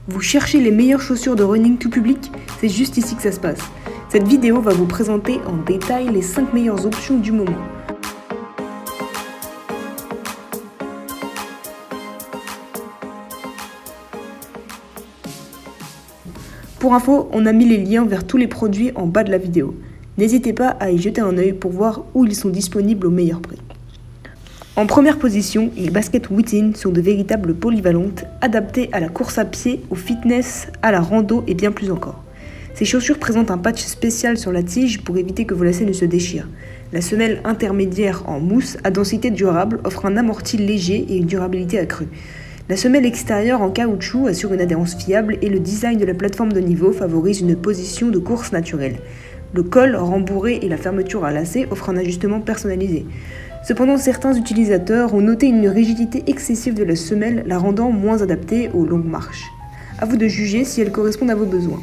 Vous cherchez les meilleures chaussures de running tout public? C'est juste ici que ça se passe. Cette vidéo va vous présenter en détail les 5 meilleures options du moment. Pour info, on a mis les liens vers tous les produits en bas de la vidéo. N'hésitez pas à y jeter un œil pour voir où ils sont disponibles au meilleur prix. En première position, les baskets Within sont de véritables polyvalentes, adaptées à la course à pied, au fitness, à la rando et bien plus encore. Ces chaussures présentent un patch spécial sur la tige pour éviter que vos lacets ne se déchirent. La semelle intermédiaire en mousse à densité durable offre un amorti léger et une durabilité accrue. La semelle extérieure en caoutchouc assure une adhérence fiable et le design de la plateforme de niveau favorise une position de course naturelle. Le col rembourré et la fermeture à lacets offrent un ajustement personnalisé. Cependant, certains utilisateurs ont noté une rigidité excessive de la semelle, la rendant moins adaptée aux longues marches. À vous de juger si elles correspondent à vos besoins.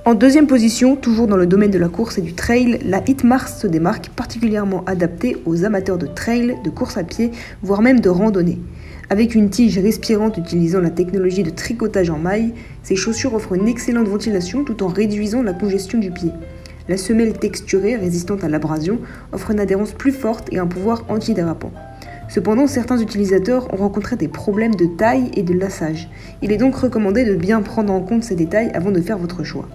En deuxième position, toujours dans le domaine de la course et du trail, la Hitmars se démarque, particulièrement adaptée aux amateurs de trail, de course à pied, voire même de randonnée. Avec une tige respirante utilisant la technologie de tricotage en maille, ces chaussures offrent une excellente ventilation tout en réduisant la congestion du pied. La semelle texturée, résistante à l'abrasion, offre une adhérence plus forte et un pouvoir antidérapant. Cependant, certains utilisateurs ont rencontré des problèmes de taille et de lassage. Il est donc recommandé de bien prendre en compte ces détails avant de faire votre choix.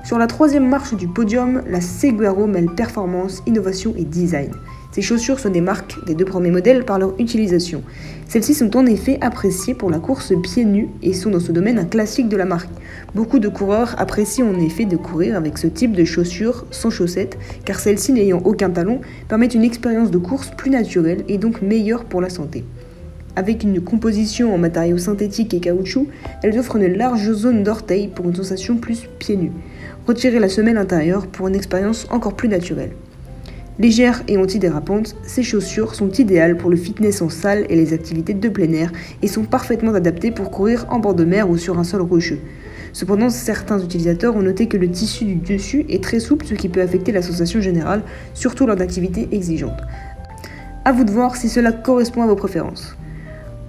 Sur la troisième marche du podium, la Seguaro mêle performance, innovation et design. Ces chaussures se démarquent des deux premiers modèles par leur utilisation. Celles-ci sont en effet appréciées pour la course pieds nus et sont dans ce domaine un classique de la marque. Beaucoup de coureurs apprécient en effet de courir avec ce type de chaussures sans chaussettes, car celles-ci n'ayant aucun talon permettent une expérience de course plus naturelle et donc meilleure pour la santé. Avec une composition en matériaux synthétiques et caoutchouc, elles offrent une large zone d'orteil pour une sensation plus pieds nus. Retirez la semelle intérieure pour une expérience encore plus naturelle. Légères et antidérapantes, ces chaussures sont idéales pour le fitness en salle et les activités de plein air et sont parfaitement adaptées pour courir en bord de mer ou sur un sol rocheux. Cependant, certains utilisateurs ont noté que le tissu du dessus est très souple, ce qui peut affecter la sensation générale, surtout lors d'activités exigeantes. À vous de voir si cela correspond à vos préférences.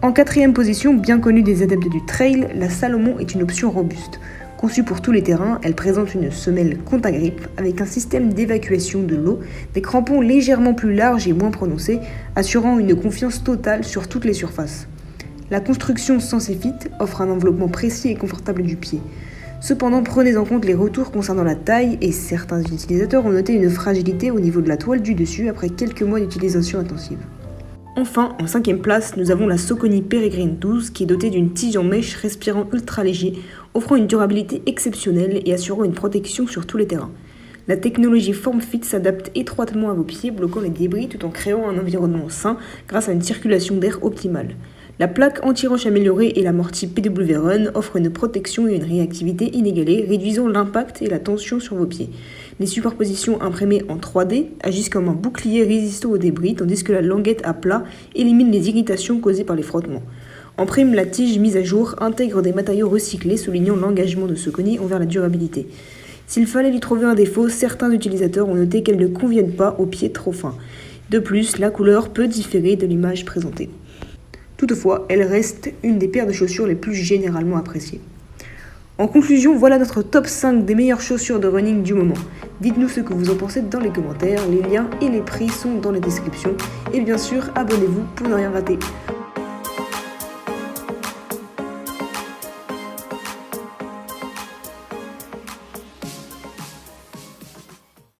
En quatrième position, bien connue des adeptes du trail, la Salomon est une option robuste. Conçue pour tous les terrains, elle présente une semelle compte-à-grippe avec un système d'évacuation de l'eau, des crampons légèrement plus larges et moins prononcés, assurant une confiance totale sur toutes les surfaces. La construction Sensefit offre un enveloppement précis et confortable du pied. Cependant, prenez en compte les retours concernant la taille et certains utilisateurs ont noté une fragilité au niveau de la toile du dessus après quelques mois d'utilisation intensive. Enfin, en cinquième place, nous avons la Saucony Peregrine 12 qui est dotée d'une tige en mèche respirant ultra léger, offrant une durabilité exceptionnelle et assurant une protection sur tous les terrains. La technologie FormFit s'adapte étroitement à vos pieds, bloquant les débris tout en créant un environnement sain grâce à une circulation d'air optimale. La plaque anti-roche améliorée et l'amorti PW Run offrent une protection et une réactivité inégalée, réduisant l'impact et la tension sur vos pieds. Les superpositions imprimées en 3D agissent comme un bouclier résistant aux débris, tandis que la languette à plat élimine les irritations causées par les frottements. En prime, la tige mise à jour intègre des matériaux recyclés, soulignant l'engagement de Saucony envers la durabilité. S'il fallait lui trouver un défaut, certains utilisateurs ont noté qu'elles ne conviennent pas aux pieds trop fins. De plus, la couleur peut différer de l'image présentée. Toutefois, elle reste une des paires de chaussures les plus généralement appréciées. En conclusion, voilà notre top 5 des meilleures chaussures de running du moment. Dites-nous ce que vous en pensez dans les commentaires, les liens et les prix sont dans la description. Et bien sûr, abonnez-vous pour ne rien rater.